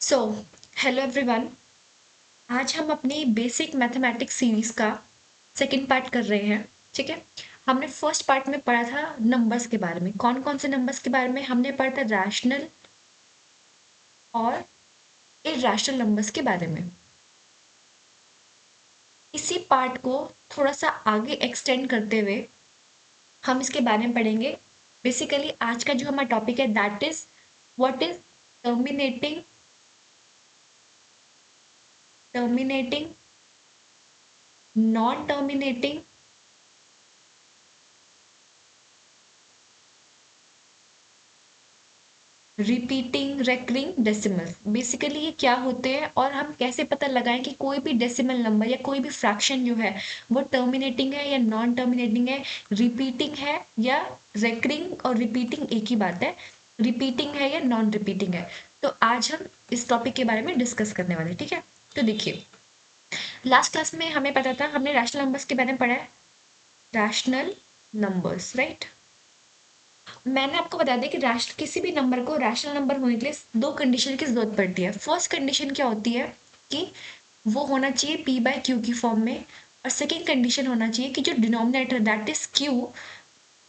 So hello everyone. आज हम अपनी बेसिक मैथमेटिक्स सीरीज का सेकंड पार्ट कर रहे हैं। ठीक है। हमने फर्स्ट पार्ट में पढ़ा था नंबर्स के बारे में। कौन कौन से नंबर्स के बारे में हमने पढ़ा था? रैशनल और इरैशनल नंबर्स के बारे में। इसी पार्ट को थोड़ा सा आगे एक्सटेंड करते हुए हम इसके बारे में पढ़ेंगे। बेसिकली आज का जो हमारा टॉपिक है that is what is terminating terminating non terminating repeating recurring decimals. Basically ये क्या होते हैं और हम कैसे पता लगाएं कि कोई भी डेसिमल नंबर या कोई भी फ्रैक्शन जो है वो टर्मिनेटिंग है या नॉन टर्मिनेटिंग है, रिपीटिंग है या रेकरिंग। और रिपीटिंग एक ही बात है, रिपीटिंग है या नॉन रिपीटिंग है। तो आज हम इस टॉपिक के बारे में डिस्कस करने वाले हैं। ठीक है। तो देखिए, लास्ट क्लास में हमें पता था, हमने रैशनल नंबर्स के बारे में पढ़ा है। Rational numbers, right. मैंने आपको बता दिया कि राष्ट्र किसी भी नंबर को रैशनल नंबर होने के लिए दो कंडीशन की जरूरत पड़ती है। फर्स्ट कंडीशन क्या होती है कि वो होना चाहिए पी बाय क्यू की फॉर्म में। और सेकेंड कंडीशन होना चाहिए कि जो denominator that is Q,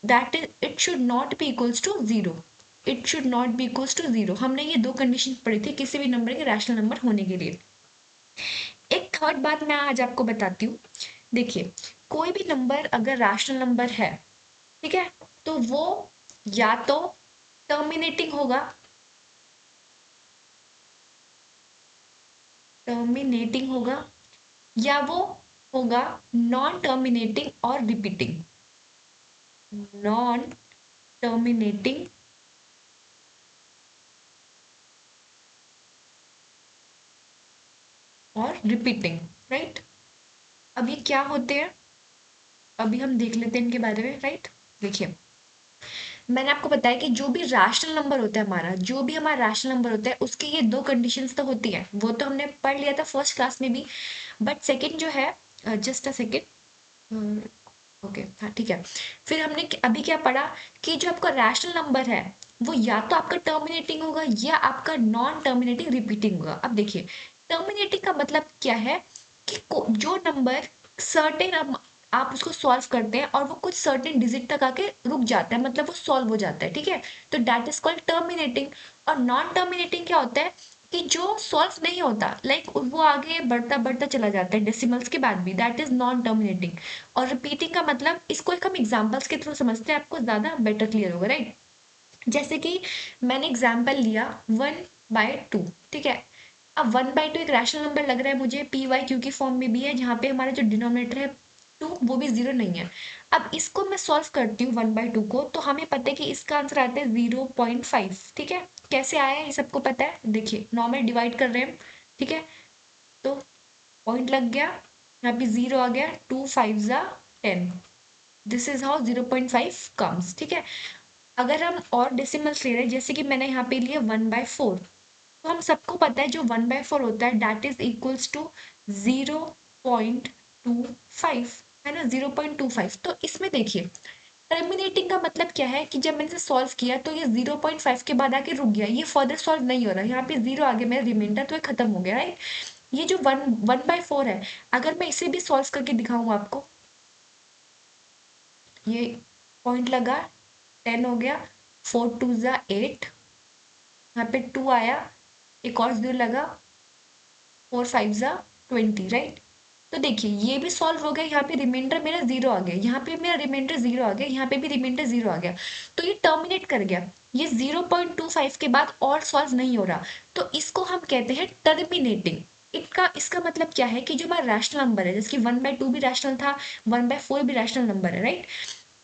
that is it should not be equals to zero. It should not be equals to zero. हमने ये दो कंडीशन पढ़ी थी किसी भी नंबर के रैशनल नंबर होने के लिए। एक थर्ड बात मैं आज आपको बताती हूँ। देखिए, कोई भी नंबर अगर रैशनल नंबर है, ठीक है, तो वो या तो टर्मिनेटिंग होगा, टर्मिनेटिंग होगा, या वो होगा नॉन टर्मिनेटिंग और रिपीटिंग। नॉन टर्मिनेटिंग और रिपीटिंग, राइट। अब ये क्या होते हैं, अभी हम देख लेते हैं इनके बारे में, राइट। देखिए, मैंने आपको बताया कि जो भी रैशनल नंबर होता है हमारा, जो भी हमारा रैशनल नंबर होता है उसकी ये दो कंडीशंस तो होती है। वो तो हमने पढ़ लिया था फर्स्ट क्लास में भी। बट सेकंड जो है, जस्ट अ सेकंड, ओके, हाँ ठीक है। फिर हमने अभी क्या पढ़ा कि जो आपका रैशनल नंबर है वो या तो आपका टर्मिनेटिंग होगा या आपका नॉन टर्मिनेटिंग रिपीटिंग होगा। अब देखिए, टर्मिनेटिंग का मतलब क्या है कि जो नंबर सर्टेन, आप उसको सॉल्व करते हैं और वो कुछ सर्टेन डिजिट तक आके रुक जाता है, मतलब वो सॉल्व हो जाता है। ठीक है। तो दैट इज कॉल्ड टर्मिनेटिंग। और नॉन टर्मिनेटिंग क्या होता है कि जो सॉल्व नहीं होता, लाइक वो आगे बढ़ता बढ़ता चला जाता है डेसिमल्स के बाद भी, दैट इज नॉन टर्मिनेटिंग। और रिपीटिंग का मतलब, इसको एक हम एग्जांपल्स के थ्रू समझते हैं, आपको ज्यादा बेटर क्लियर होगा, राइट। जैसे कि मैंने एग्जांपल लिया 1/2, ठीक है। अब 1/2 एक रैशनल नंबर लग रहा है मुझे, पी वाई क्यू की फॉर्म में भी है, जहाँ पे हमारा जो डिनोमिनेटर है 2 वो भी 0 नहीं है। अब इसको मैं सॉल्व करती हूँ 1/2 को, तो हमें पता है कि इसका आंसर आता है 0.5। ठीक है। कैसे आया है ये सबको पता है। देखिए, नॉर्मल डिवाइड कर रहे हैं हम, ठीक है। तो पॉइंट लग गया, यहाँ पे 0 आ गया, 2 5 जा 10। This is how 0.5 comes. ठीक है। अगर हम और डेसिमल्स ले रहे हैं, जैसे कि मैंने यहाँ पे लिया 1/4, तो हम सबको पता है जो 1/4 होता है दैट इज इक्वल्स टू 0.25, है ना, 0.25। तो इसमें देखिए, टर्मिनेटिंग का मतलब क्या है कि जब मैंने इसे सॉल्व किया तो ये 0.5 के बाद आके रुक गया, ये फर्दर सॉल्व नहीं हो रहा, यहाँ पे 0 आगे मेरा रिमाइंडर, तो ये खत्म हो गया, राइट। ये जो 1/4 है, अगर मैं इसे भी सॉल्व करके दिखाऊं आपको, ये पॉइंट लगा, 10 हो गया, 4 2 जा 8, यहाँ पे 2 आया, एक और 0 लगा, 4 5 जा 20, राइट। तो देखिए, ये भी सॉल्व हो गया, यहाँ पे रिमाइंडर मेरा 0 आ गया, यहाँ पे मेरा रिमाइंडर 0 आ गया, यहाँ पे भी रिमाइंडर 0 आ गया। तो ये टर्मिनेट कर गया, ये 0.25 के बाद और सॉल्व नहीं हो रहा। तो इसको हम कहते हैं टर्मिनेटिंग। इसका मतलब क्या है कि जो हमारा रैशनल नंबर है, जैसे कि 1/2 भी रैशनल था, 1/4 भी रैशनल नंबर है, राइट।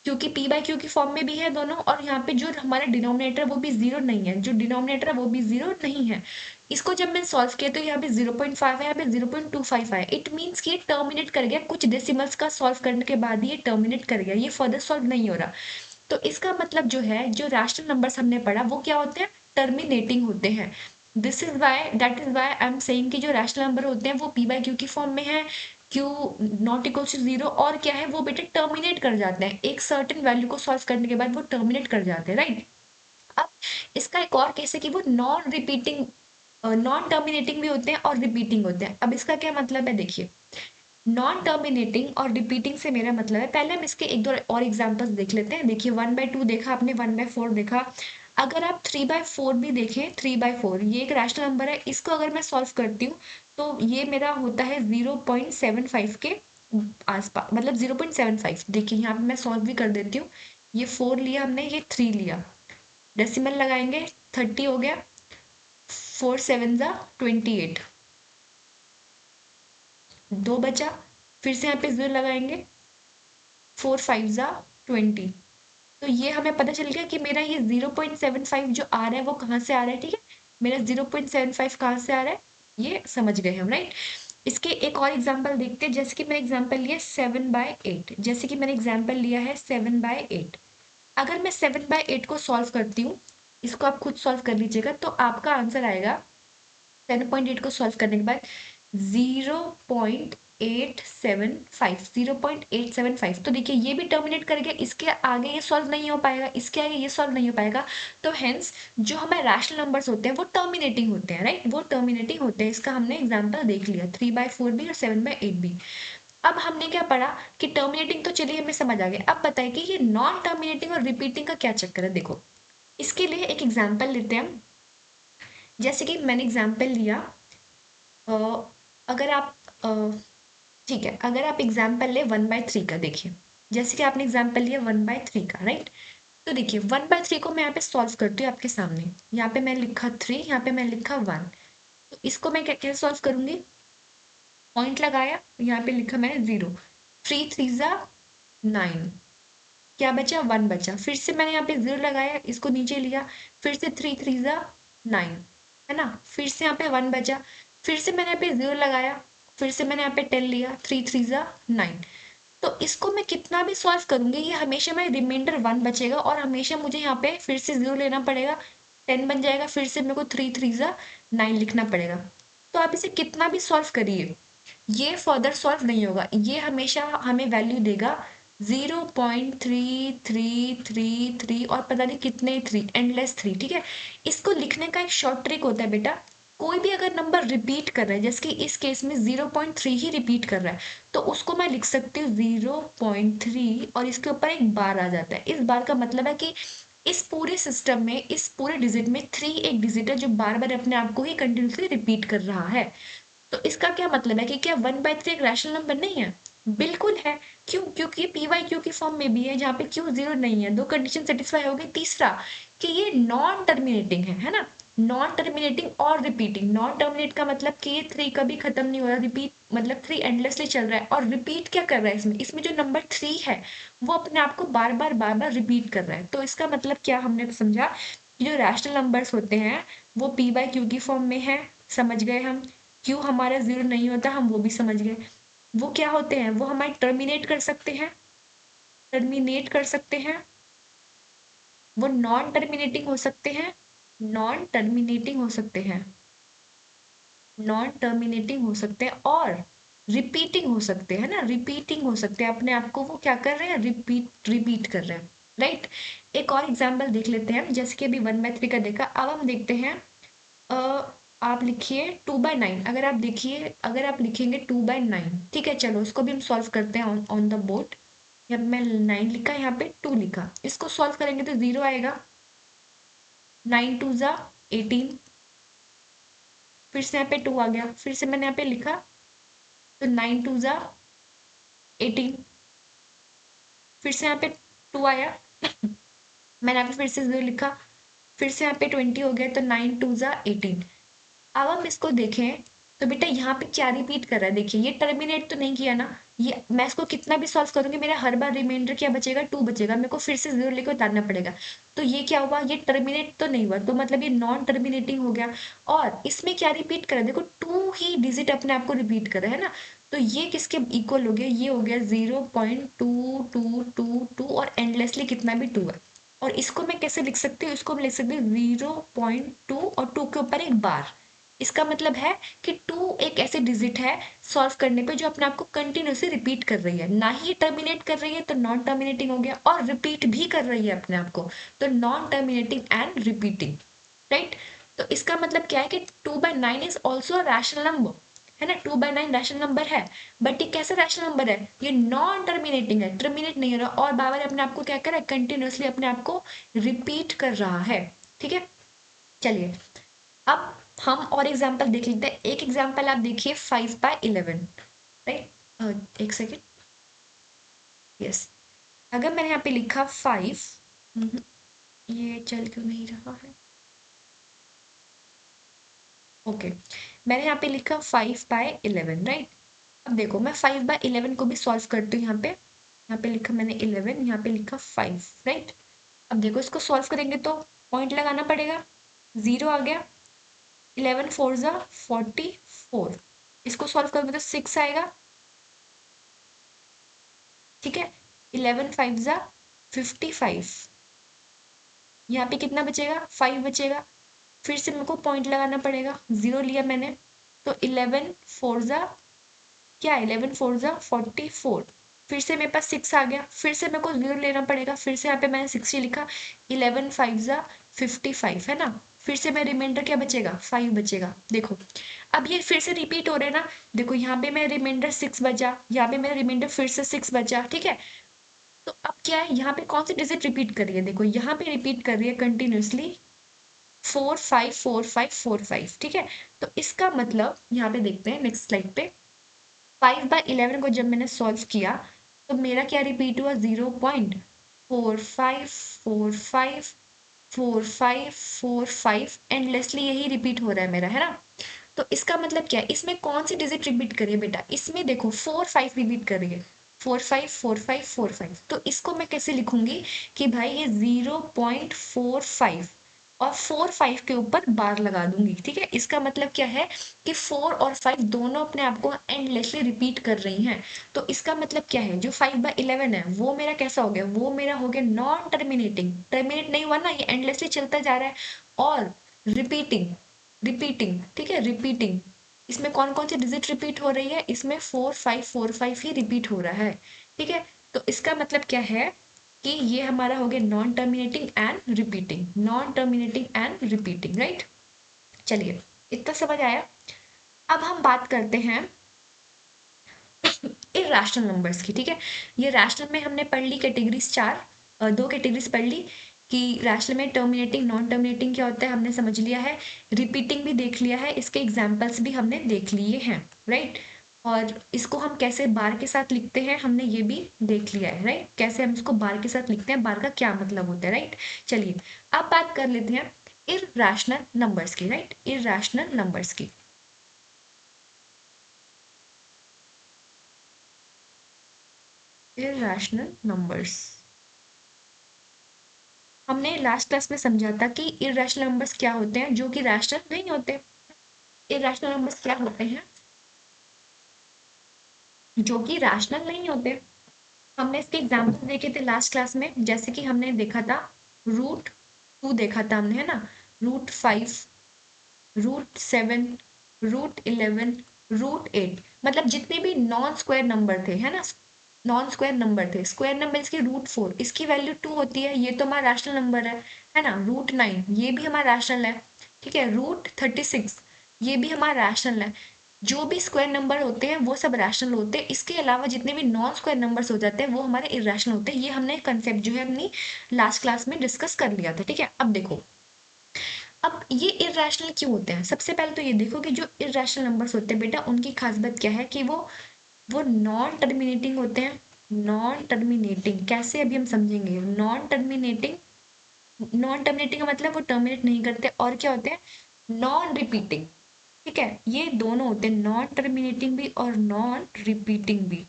क्योंकि पी बाय क्यू की फॉर्म में भी है दोनों, और यहाँ पे जो हमारा डिनोमिनेटर वो भी 0 नहीं है, जो डिनोमिनेटर है वो भी 0 नहीं है। इसको जब मैंने सॉल्व किया तो यहाँ पे 0.5 है, यहाँ पे 0.25 है। इट मीन्स कि ये टर्मिनेट कर गया, कुछ डेसिमल्स का सॉल्व करने के बाद ये टर्मिनेट कर गया, ये फर्दर सॉल्व नहीं हो रहा। तो इसका मतलब जो है, जो रैशनल नंबर्स हमने पढ़ा वो क्या होते हैं, टर्मिनेटिंग होते हैं। This is why, that is why I am saying कि जो रैशनल नंबर होते हैं वो पी बाय क्यू की फॉर्म में है, क्यू नॉट इक्वल टू 0, और क्या है, वो बेटे टर्मिनेट कर जाते हैं, एक सर्टेन वैल्यू को सॉल्व करने के बाद वो टर्मिनेट कर जाते हैं, राइट। अब इसका एक और केस है कि वो नॉन रिपीटिंग नॉन टर्मिनेटिंग भी होते हैं और रिपीटिंग होते हैं। अब इसका क्या मतलब है देखिए, नॉन टर्मिनेटिंग और रिपीटिंग से मेरा मतलब है, पहले हम इसके एक दो और एग्जांपल्स देख लेते हैं। देखिए 1/2 देखा आपने, 1/4 देखा। अगर आप 3/4 भी देखें, 3/4 ये एक रैशनल नंबर है, इसको अगर मैं सॉल्व करती हूँ तो ये मेरा होता है 0.75 के आसपास, मतलब 0.75। देखिए यहाँ पे मैं सॉल्व भी कर देती हूँ। ये 4 लिया हमने, ये 3 लिया, डेसिमल लगाएंगे, 30 हो गया, 4 7 जा 28, 2 बचा, फिर से यहाँ पे 0 लगाएंगे, 4 5 जा 20। तो ये हमें पता चल गया कि मेरा ये 0.75 जो आ रहा है वो कहाँ से आ रहा है, ठीक है। मेरा 0.75 कहाँ से आ रहा है, ये समझ गए हम, राइट। इसके एक और एग्जांपल देखते हैं। जैसे कि मैंने एग्जांपल लिया 7/8, जैसे कि मैंने एग्जांपल लिया है 7/8। अगर मैं 7/8 को सॉल्व करती हूँ, इसको आप खुद सॉल्व कर लीजिएगा, तो आपका आंसर आएगा 7.8 को सॉल्व करने के बाद 0.875। तो देखिए ये भी टर्मिनेट कर गया, इसके आगे ये सॉल्व नहीं हो पाएगा, इसके आगे ये सॉल्व नहीं हो पाएगा। तो हेंस जो हमारे रैशनल नंबर्स होते हैं वो टर्मिनेटिंग होते हैं, राइट, वो टर्मिनेटिंग होते हैं। इसका हमने एग्जाम्पल देख लिया, 3/4 भी और 7/8 भी। अब हमने क्या पढ़ा कि टर्मिनेटिंग तो चलिए हमें समझ आ गया। अब बताइए कि ये नॉन टर्मिनेटिंग और रिपीटिंग का क्या चक्कर है। देखो इसके लिए एक एग्जाम्पल लेते हैं हम। जैसे कि मैंने एग्जाम्पल लिया, अ, अगर आप ठीक है, अगर आप एग्जाम्पल ले 1/3 का, देखिए जैसे कि आपने एग्जाम्पल लिया 1/3 का, राइट। तो देखिए 1/3 को मैं यहाँ पे सॉल्व करती हूँ आपके सामने। यहाँ पे मैं लिखा 3, यहाँ पे मैं लिखा 1। तो इसको मैं कैसे सॉल्व करूंगी, पॉइंट लगाया, यहाँ पे लिखा मैंने 0, 3 3 जा 9, क्या बचा 1 बचा। फिर से मैंने यहाँ पे 0 लगाया, इसको नीचे लिया, फिर से 3 3 जा 9, है ना। फिर से यहाँ पे 1 बचा, फिर से मैंने यहाँ पे 0 लगाया, फिर से मैंने यहाँ पे 10 लिया, 3 3 जा 9। तो इसको मैं कितना भी सॉल्व करूंगी ये हमेशा मेरा रिमाइंडर 1 बचेगा, और हमेशा मुझे यहाँ पे फिर से 0 लेना पड़ेगा, 10 बन जाएगा, फिर से मेरे को 3 3 जा 9 लिखना पड़ेगा। तो आप इसे कितना भी सॉल्व करिए ये फर्दर सॉल्व नहीं होगा, ये हमेशा हमें वैल्यू देगा 0.3333 और पता नहीं कितने 3, एंडलेस 3, ठीक है। इसको लिखने का एक शॉर्ट ट्रिक होता है बेटा, कोई भी अगर नंबर रिपीट कर रहा है, जैसे कि इस केस में 0.3 ही रिपीट कर रहा है, तो उसको मैं लिख सकती हूँ 0.3 और इसके ऊपर एक बार आ जाता है। इस बार का मतलब है कि इस पूरे सिस्टम में, इस पूरे डिजिट में 3 एक डिजिट है जो बार बार अपने आप को ही कंटिन्यूसली रिपीट कर रहा है। तो इसका क्या मतलब है कि क्या 1/3 एक रैशनल नंबर नहीं है, बिल्कुल है। क्यों, क्योंकि पी वाई क्यू की फॉर्म में भी है, जहाँ पे क्यू 0 नहीं है। दो कंडीशन सेटिस्फाई हो गई। तीसरा कि ये नॉन टर्मिनेटिंग है ना। नॉन टर्मिनेटिंग और रिपीटिंग, नॉन टर्मिनेट का मतलब कि ये 3 कभी खत्म नहीं हो रहा, रिपीट मतलब 3 एंडलेसली चल रहा है। और रिपीट क्या कर रहा है, इसमें जो नंबर 3 है वो अपने आप को बार बार रिपीट कर रहा है। तो इसका मतलब क्या हमने समझा कि जो रैशनल नंबर्स होते हैं वो पी बाई क्यू की फॉर्म में है, समझ गए हम। क्यों हमारा 0 नहीं होता हम वो भी समझ गए। वो क्या होते हैं, वो हमारे टर्मिनेट कर सकते हैं, टर्मिनेट कर सकते हैं। वो नॉन टर्मिनेटिंग हो सकते हैं, नॉन टर्मिनेटिंग हो सकते हैं, नॉन टर्मिनेटिंग हो सकते हैं, और रिपीटिंग हो सकते हैं ना, रिपीटिंग हो सकते हैं। अपने आप को वो क्या कर रहे हैं, रिपीट कर रहे हैं, राइट। एक और एग्जाम्पल देख लेते हैं, जैसे कि अभी 1/3 का देखा। अब हम देखते हैं, आप लिखिए 2/9। अगर आप देखिए, अगर आप लिखेंगे 2/9, ठीक है, चलो उसको भी हम सॉल्व करते हैं ऑन द बोर्ड। यहाँ मैं 9 लिखा, यहाँ पे 2 लिखा, इसको सॉल्व करेंगे तो 0 आएगा। 9 2 जा 18, फिर से यहाँ पे 2 आ गया, फिर से मैंने यहाँ पे लिखा, तो 9 2 जा 18, फिर से यहाँ पे 2 आया मैंने यहाँ पे फिर से 0 लिखा, फिर से यहाँ पे 20 हो गया, तो 9 2 जा 18। अब हम इसको देखें तो बेटा यहाँ पे क्या रिपीट कर रहा है, देखिए ये टर्मिनेट तो नहीं किया ना। ये मैं इसको कितना भी सॉल्व करूंगी मेरा हर बार रिमाइंडर क्या बचेगा, 2 बचेगा। मेरे को फिर से 0 लेके उतारना पड़ेगा। तो ये क्या हुआ, ये टर्मिनेट तो नहीं हुआ, तो मतलब ये नॉन टर्मिनेटिंग हो गया। और इसमें क्या रिपीट कर रहा है, देखो 2 ही डिजिट अपने आप को रिपीट कर रहा है ना। तो ये किसके इक्वल हो गया, ये हो गया 0.2222 और एंडलेसली कितना भी 2 है। और इसको मैं कैसे लिख सकती हूँ, इसको मैं लिख सकती हूँ 0.2 और 2 के ऊपर एक बार। इसका मतलब है कि 2 एक ऐसे डिजिट है सॉल्व करने पे जो अपने आप को कंटिन्यूसली रिपीट कर रही है, ना ही ये टर्मिनेट कर रही है, तो नॉन टर्मिनेटिंग हो गया, और रिपीट भी कर रही है अपने आप को, तो non terminating and repeating, right. तो इसका मतलब क्या है कि 2/9 is also a rational number, है ना। 2/9 रैशनल नंबर है, बट ये कैसा रैशनल नंबर है, ये नॉन टर्मिनेटिंग है, टर्मिनेट नहीं हो रहा, और बार बार अपने आप को क्या कर रहा है, कंटिन्यूसली अपने आप को रिपीट कर रहा है, ठीक है। चलिए अब हम और एग्जाम्पल देख लेते हैं। एक एग्जाम्पल आप देखिए 5/11, राइट। एक सेकेंड, यस। अगर मैंने यहाँ पे लिखा 5, ये चल क्यों नहीं रहा है, ओके। मैंने यहाँ पे लिखा 5/11, राइट। अब देखो मैं 5/11 को भी सॉल्व करती हूँ। यहाँ पे लिखा मैंने 11, यहाँ पे लिखा 5, राइट। अब देखो इसको सॉल्व करेंगे तो पॉइंट लगाना पड़ेगा, 0 आ गया। 11 4 ज़ा 44, इसको सॉल्व करोगे तो 6 आएगा, ठीक है। 11 5 ज़ा 55, यहाँ पे कितना बचेगा, 5 बचेगा। फिर से मेरे को पॉइंट लगाना पड़ेगा, 0 लिया मैंने, तो 11 4 ज़ा क्या, 11 4 ज़ा 44, फिर से मेरे पास 6 आ गया, फिर से मेरे को 0 लेना पड़ेगा, फिर से यहाँ पे मैंने 60 लिखा, 11 5 ज़ा 55, है ना। फिर से मेरा रिमाइंडर क्या बचेगा, 5 बचेगा। देखो अब ये फिर से रिपीट हो रहे हैं ना, देखो यहाँ पे मेरा रिमाइंडर 6 बचा, यहाँ पे मेरा रिमाइंडर फिर से 6 बचा, ठीक है। तो अब क्या है, यहाँ पे कौन सी डिजिट रिपीट कर रही है, देखो यहाँ पे रिपीट कर रही है कंटिन्यूसली 4 5 4 5 4 5, ठीक है। तो इसका मतलब यहाँ पे देखते हैं नेक्स्ट स्लाइड पे, 5/11 को जब मैंने सॉल्व किया तो मेरा क्या रिपीट हुआ, 0.45454545 एंडलेसली यही रिपीट हो रहा है मेरा, है ना। तो इसका मतलब क्या है, इसमें कौन सी डिजिट रिपीट करिए बेटा, इसमें देखो 4 5 रिपीट कर रही है, 4 5 4 5 4 5। तो इसको मैं कैसे लिखूंगी कि भाई ये 0.45 और 4 5 के ऊपर बार लगा दूंगी, ठीक है। इसका मतलब क्या है कि 4 और 5 दोनों अपने आप को एंडलेसली रिपीट कर रही हैं। तो इसका मतलब क्या है, जो 5/11 है वो मेरा कैसा हो गया, वो मेरा हो गया नॉन टर्मिनेटिंग, टर्मिनेट नहीं हुआ ना, ये एंडलेसली चलता जा रहा है। और रिपीटिंग, रिपीटिंग, ठीक है, रिपीटिंग। इसमें कौन कौन सी डिजिट रिपीट हो रही है, इसमें 4 5 4 5 ही रिपीट हो रहा है, ठीक है। तो इसका मतलब क्या है कि ये हमारा हो गया non terminating and repeating, non terminating and repeating, right. चलिए इतना समझ आया। अब हम बात करते हैं इरैशनल नंबर्स की, ठीक है। ये रैशनल में हमने पढ़ ली कैटेगरीज, दो कैटेगरीज पढ़ ली कि रैशनल में टर्मिनेटिंग नॉन टर्मिनेटिंग क्या होता है, हमने समझ लिया है। रिपीटिंग भी देख लिया है, इसके एग्जाम्पल्स भी हमने देख लिए हैं, राइट। और इसको हम कैसे बार के साथ लिखते हैं हमने ये भी देख लिया है, राइट। कैसे हम इसको बार के साथ लिखते हैं, बार का क्या मतलब होता है, राइट। चलिए अब बात कर लेते हैं इरैशनल नंबर्स की, राइट, इरैशनल नंबर्स की। इरैशनल नंबर्स हमने लास्ट क्लास में समझा था कि इरैशनल नंबर्स क्या होते हैं, जो कि रैशनल नहीं होते। इरैशनल नंबर्स क्या होते हैं, जो कि रैशनल नहीं होते। हमने इसके एग्जाम्पल देखे थे लास्ट क्लास में, जैसे कि हमने देखा था √2 देखा था हमने, है ना, √5, √7, √11, √8, मतलब जितने भी नॉन स्क्वायर नंबर थे, है ना, नॉन स्क्वायर नंबर थे। स्क्वायर नंबर इसकी √4, इसकी वैल्यू 2 होती है, ये तो हमारा रैशनल नंबर है ना। √9 ये भी हमारा रैशनल है, ठीक है। √36 ये भी हमारा रैशनल है। जो भी स्क्वायर नंबर होते हैं वो सब रैशनल होते हैं, इसके अलावा जितने भी नॉन स्क्वायर नंबर्स हो जाते हैं वो हमारे इरैशनल होते हैं। ये हमने कंसेप्ट जो है अपनी लास्ट क्लास में डिस्कस कर लिया था, ठीक है। अब देखो अब ये इरैशनल क्यों होते हैं, सबसे पहले तो ये देखो कि जो इरैशनल नंबर्स होते हैं बेटा, उनकी खास बात क्या है कि वो नॉन टर्मिनेटिंग होते हैं। नॉन टर्मिनेटिंग कैसे, अभी हम समझेंगे। नॉन टर्मिनेटिंग, नॉन टर्मिनेटिंग का मतलब वो टर्मिनेट नहीं करते, और क्या होते हैं, नॉन रिपीटिंग, ठीक है। ये दोनों होते हैं, नॉन टर्मिनेटिंग भी और नॉन रिपीटिंग भी।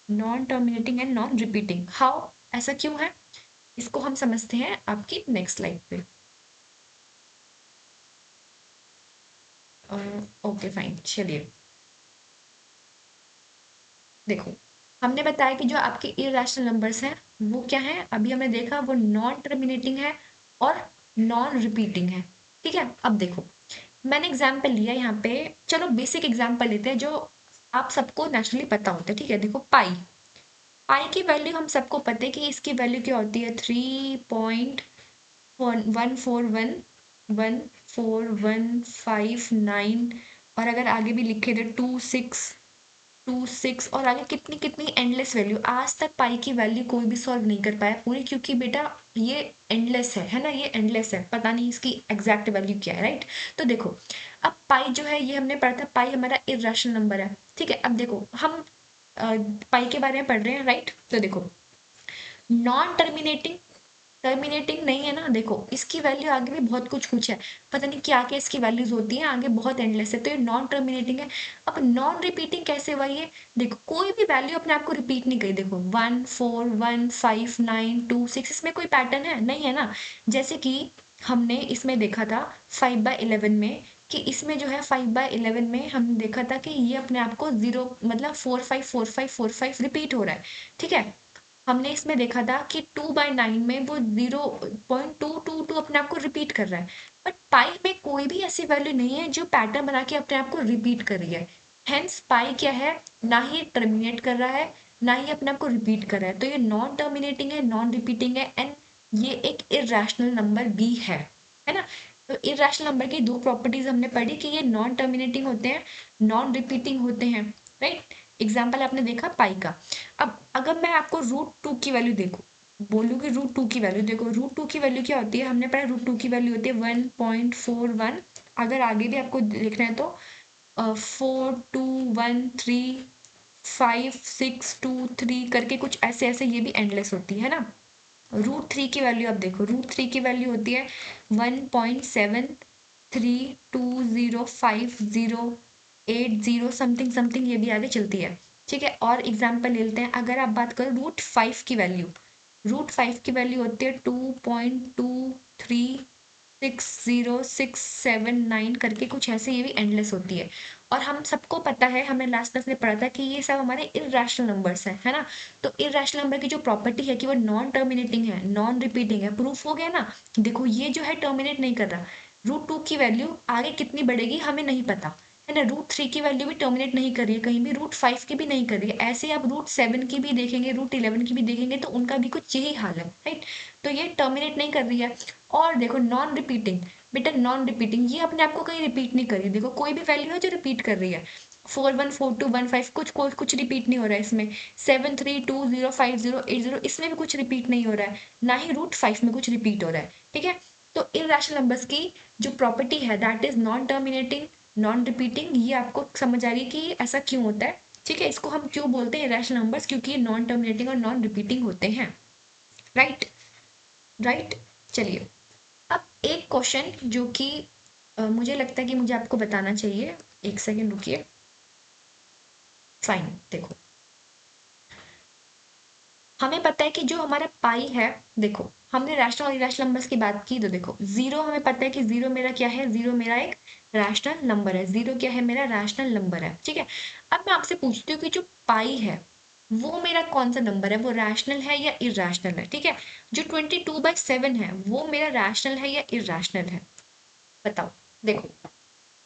Non terminating and non repeating, how, ऐसा क्यों है, इसको हम समझते हैं आपकी नेक्स्ट स्लाइड पे। ओके फाइन, चलिए देखो हमने बताया कि जो आपके इरैशनल नंबर्स हैं वो क्या है, अभी हमने देखा वो नॉन टर्मिनेटिंग है और नॉन रिपीटिंग है, ठीक है। अब देखो मैंने एग्जाम्पल लिया यहाँ पे, चलो बेसिक एग्जाम्पल लेते हैं जो आप सबको नेचुरली पता होता है, ठीक है। देखो पाई, पाई की वैल्यू हम सबको पता है कि इसकी वैल्यू क्या होती है, 3.0 14115 और अगर आगे भी लिखे थे 2626 और आगे कितनी कितनी एंडलेस वैल्यू। आज तक पाई की वैल्यू कोई भी सॉल्व नहीं कर पाया पूरी, क्योंकि बेटा ये एंडलेस है ना, ये एंडलेस है, पता नहीं इसकी एग्जैक्ट वैल्यू क्या है, राइट। तो देखो अब पाई जो है ये हमने पढ़ा था, पाई हमारा इर्रेशनल नंबर है, ठीक है। अब देखो हम पाई के बारे में पढ़ रहे हैं, राइट। तो देखो नॉन टर्मिनेटिंग, टर्मिनेटिंग नहीं है ना, देखो इसकी वैल्यू आगे भी बहुत कुछ कुछ है, पता नहीं क्या क्या इसकी वैल्यूज होती हैं आगे, बहुत एंडलेस है, तो ये नॉन टर्मिनेटिंग है। अब नॉन रिपीटिंग कैसे हुआ ये, देखो कोई भी वैल्यू अपने आप को रिपीट नहीं करी, देखो 1415926, इसमें कोई पैटर्न है नहीं, है ना। जैसे कि हमने इसमें देखा था 5/11 में, कि इसमें जो है 5/11 में हमने देखा था कि ये अपने आप को जीरो मतलब 454545 रिपीट हो रहा है, ठीक है। हमने इसमें देखा था कि 2/9 में वो 0.222 अपने आप को रिपीट कर रहा है, बट पाई में कोई भी ऐसी वैल्यू नहीं है जो पैटर्न बना के अपने आप को रिपीट कर रही है। हेंस पाई क्या है, ना ही टर्मिनेट कर रहा है, ना ही अपने आप को रिपीट कर रहा है, तो ये नॉन टर्मिनेटिंग है, नॉन रिपीटिंग है, एंड ये एक इरेशनल नंबर भी है ना। तो इरेशनल नंबर की दो प्रॉपर्टीज हमने पढ़ी कि ये नॉन टर्मिनेटिंग होते हैं, नॉन रिपीटिंग होते हैं, राइट। एग्जाम्पल आपने देखा पाई का। अब अगर मैं आपको √2 की वैल्यू देखो, बोलूँ कि √2 की वैल्यू देखो, √2 की वैल्यू क्या होती है, हमने पढ़ा √2 की वैल्यू होती है 1.41। अगर आगे भी आपको लिखना है तो 42135623 करके कुछ ऐसे ऐसे, ये भी एंडलेस होती है ना। √3 की वैल्यू आप देखो, √3 की वैल्यू होती है 1.73205080 समथिंग समथिंग, ये भी आगे चलती है, ठीक है। और एग्जाम्पल ले लेते हैं, अगर आप बात करो √5 की वैल्यू, √5 की वैल्यू होती है 2.236067 करके कुछ ऐसे, ये भी एंडलेस होती है। और हम सबको पता है, हमने लास्ट क्लास में पढ़ा था कि ये सब हमारे इरेशनल नंबर्स हैं, है ना। तो इरेशनल नंबर की जो प्रॉपर्टी है कि वो नॉन टर्मिनेटिंग है, नॉन रिपीटिंग है, प्रूफ हो गया ना। देखो ये जो है टर्मिनेट नहीं कर रहा, √2 की वैल्यू आगे कितनी बढ़ेगी हमें नहीं पता, है ना। √3 की वैल्यू भी टर्मिनेट नहीं कर रही है कहीं भी, √5 की भी नहीं कर रही है, ऐसे ही आप √7 की भी देखेंगे, √11 की भी देखेंगे, तो उनका भी कुछ यही हाल है, राइट। तो ये टर्मिनेट नहीं कर रही है। और देखो नॉन रिपीटिंग, बेटा नॉन रिपीटिंग ये अपने आप को कहीं रिपीट नहीं कर रही, देखो कोई भी वैल्यू है जो रिपीट कर रही है, 414215 कुछ रिपीट नहीं हो रहा है इसमें, 73205080 इसमें भी कुछ रिपीट नहीं हो रहा है, ना ही √5 में कुछ रिपीट हो रहा है, ठीक है। तो इरेशनल नंबर्स की जो प्रॉपर्टी है that is non terminating, non repeating, ये आपको समझ आ रही है कि ऐसा क्यों होता है, ठीक है। इसको हम क्यों बोलते हैं इरेशनल नंबर्स, क्योंकि ये नॉन टर्मिनेटिंग और नॉन रिपीटिंग होते हैं, राइट, राइट। चलिए अब एक क्वेश्चन जो कि मुझे लगता है कि मुझे आपको बताना चाहिए, एक सेकेंड रुकिए, फाइन। देखो हमें पता है कि जो हमारा पाई है, देखो हमने रैशनल और इरेशनल नंबर्स की बात की, तो देखो जीरो, हमें पता है कि जीरो मेरा क्या है, जीरो मेरा एक रैशनल नंबर है, जीरो क्या है, मेरा रैशनल नंबर है, ठीक है। अब मैं आपसे पूछती हूँ कि जो पाई है वो मेरा कौन सा नंबर है, वो रैशनल है या इरेशनल है, ठीक है। जो 22/7 है वो मेरा रैशनल है या इरेशनल है, बताओ। देखो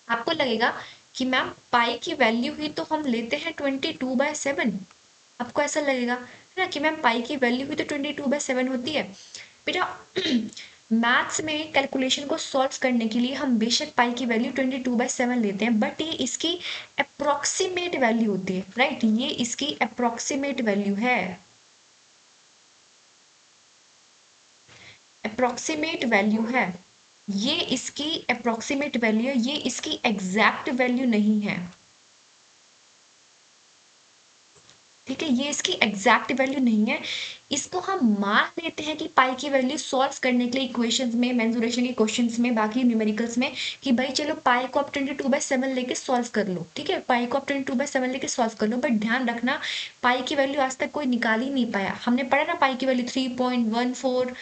आपको लगेगा कि मैम पाई की वैल्यू ही तो हम लेते हैं 22/7, आपको ऐसा लगेगा है ना कि मैम पाई की वैल्यू भी तो 22/7 होती है। बेटा मैथ्स में कैलकुलेशन को सॉल्व करने के लिए हम बेशक पाई की वैल्यू 22/7 लेते हैं, बट ये इसकी अप्रोक्सीमेट वैल्यू होती है, राइट। ये इसकी अप्रोक्सीमेट वैल्यू है, अप्रोक्सीमेट वैल्यू है, ये इसकी अप्रोक्सीमेट वैल्यू है, ये इसकी एग्जैक्ट वैल्यू नहीं है, ठीक है। ये इसकी एग्जैक्ट वैल्यू नहीं है, इसको हम मान लेते हैं कि पाई की वैल्यू सॉल्व करने के लिए इक्वेशंस में, मेंसुरेशन के क्वेश्चंस में, बाकी न्यूमेरिकल्स में, कि भाई चलो पाई को आप 22/7 लेके सॉल्व कर लो, ठीक है। पाई को आप 22/7 लेके सॉल्व कर लो, बट ध्यान रखना पाई की वैल्यू आज तक कोई निकाल ही नहीं पाया। हमने पढ़ा ना पाई की वैल्यू 3.14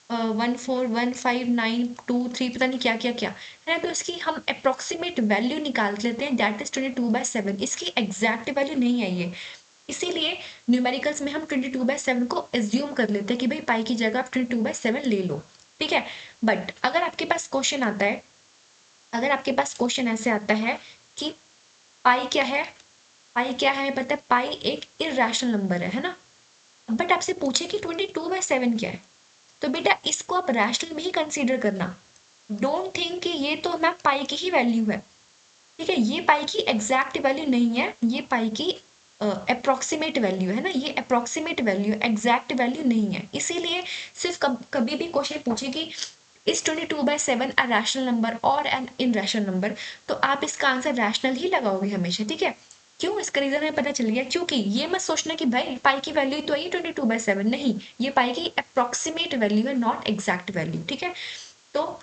1415923 पता नहीं क्या क्या क्या है ना, तो इसकी हम अप्रोक्सीमेट वैल्यू निकाल लेते हैं, दैट इज 22/7, इसकी एग्जैक्ट वैल्यू नहीं है ये। इसीलिए न्यूमेरिकल्स में हम 22/7 को एज्यूम कर लेते हैं कि भाई पाई की जगह आप 22/7 ले लो, ठीक है। बट अगर आपके पास क्वेश्चन आता है, अगर आपके पास क्वेश्चन ऐसे आता है कि पाई क्या है, पाई क्या है, हमें पता है पाई एक इरेशनल नंबर है ना, बट आपसे पूछे कि 22/7 क्या है, तो बेटा इसको आप रैशनल में ही कंसीडर करना। डोंट थिंक कि ये तो मैम पाई की ही वैल्यू है, ठीक है, ये पाई की एग्जैक्ट वैल्यू नहीं है, ये पाई की अप्रोक्सीमेट वैल्यू है ना, ये अप्रोक्सीमेट वैल्यू, एग्जैक्ट वैल्यू नहीं है। इसीलिए सिर्फ कभी भी क्वेश्चन पूछे कि इज 22/7 अ रैशनल नंबर और एन इनरैशनल नंबर, तो आप इसका आंसर रैशनल ही लगाओगे हमेशा, ठीक है। क्यों, इसका रीजन हमें पता चल गया, क्योंकि ये मत सोचना कि भाई पाई की वैल्यू तो आई 22/7, नहीं, ये पाई की अप्रोक्सीमेट वैल्यू है, नॉट एग्जैक्ट वैल्यू, ठीक है। तो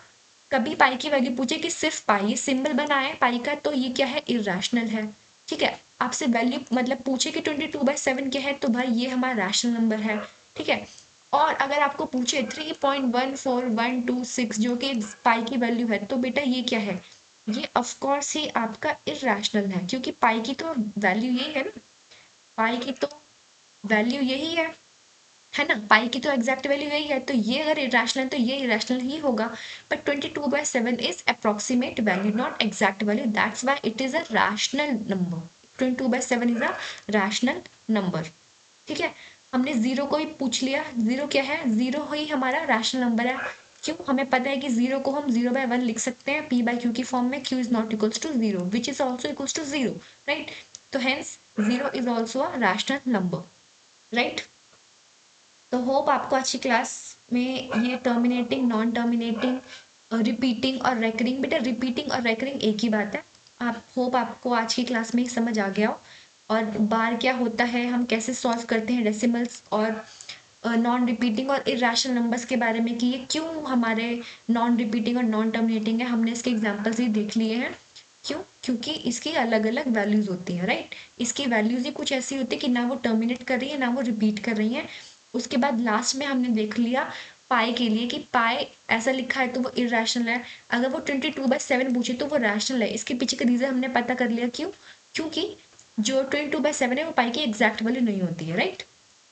कभी पाई की वैल्यू पूछे कि सिर्फ पाई सिंबल बना है पाई का, तो ये क्या है, इरेशनल है, ठीक है। आपसे वैल्यू मतलब पूछे कि 22/7 क्या है, तो भाई ये हमारा रैशनल नंबर है, ठीक है। और अगर आपको पूछे 3.14126 जो कि पाई की वैल्यू है, तो बेटा ये क्या है, ये ऑफकोर्स ही आपका इरेशनल है, क्योंकि पाई की तो वैल्यू यही है ना, पाई की तो वैल्यू यही है ना, पाई की तो एग्जैक्ट वैल्यू यही है, तो ये अगर इरेशनल है तो ये इरेशनल ही होगा। But 22/7 is approximate value, not exact value, that's why it is a rational number. 22/7 is a rational number, ठीक है। हमने जीरो को ही पूछ लिया, जीरो क्या है, जीरो ही हमारा रैशनल नंबर है। क्यों, हमें पता है कि जीरो को हम 0/1 लिख सकते हैं p by q की फॉर्म में, q is not equals to zero which is also equals to zero, right. तो hence zero is also a rational number, right. तो होप आपको अच्छी क्लास में ये टर्मिनेटिंग, नॉन टर्मिनेटिंग, रिपीटिंग और recurring, बेटा रिपीटिंग और रेकरिंग एक ही बात है। आप होप आपको आज की क्लास में ही समझ आ गया हो, और बार क्या होता है, हम कैसे सॉल्व करते हैं डेसिमल्स, और नॉन रिपीटिंग और इरेशनल नंबर्स के बारे में कि ये क्यों हमारे नॉन रिपीटिंग और नॉन टर्मिनेटिंग है, हमने इसके एग्जाम्पल्स ही देख लिए हैं। क्यों, क्योंकि इसकी अलग अलग वैल्यूज होती हैं, राइट। इसकी वैल्यूज ही कुछ ऐसी होती है कि ना वो टर्मिनेट कर रही है ना वो रिपीट कर रही है। उसके बाद लास्ट में हमने देख लिया पाई के लिए कि पाई ऐसा लिखा है तो वो इरेशनल है, अगर वो 22/7 पूछे तो वो रैशनल है। इसके पीछे का रीजन हमने पता कर लिया, क्यों, क्योंकि जो 22/7 है वो पाई की एग्जैक्ट वैल्यू नहीं होती है, राइट।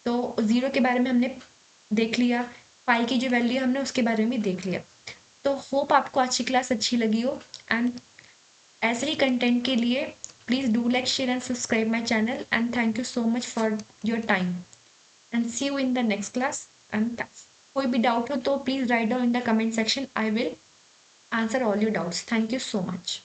तो जीरो के बारे में हमने देख लिया, पाई की जो वैल्यू है हमने उसके बारे में भी देख लिया। तो होप आपको आज की क्लास अच्छी लगी हो, एंड ऐसे ही कंटेंट के लिए please do like, share and subscribe my channel, and thank you so much for your time, and see you in the next class. And कोई भी डाउट हो तो please write down in the comment section, I will answer all your doubts. Thank you so much.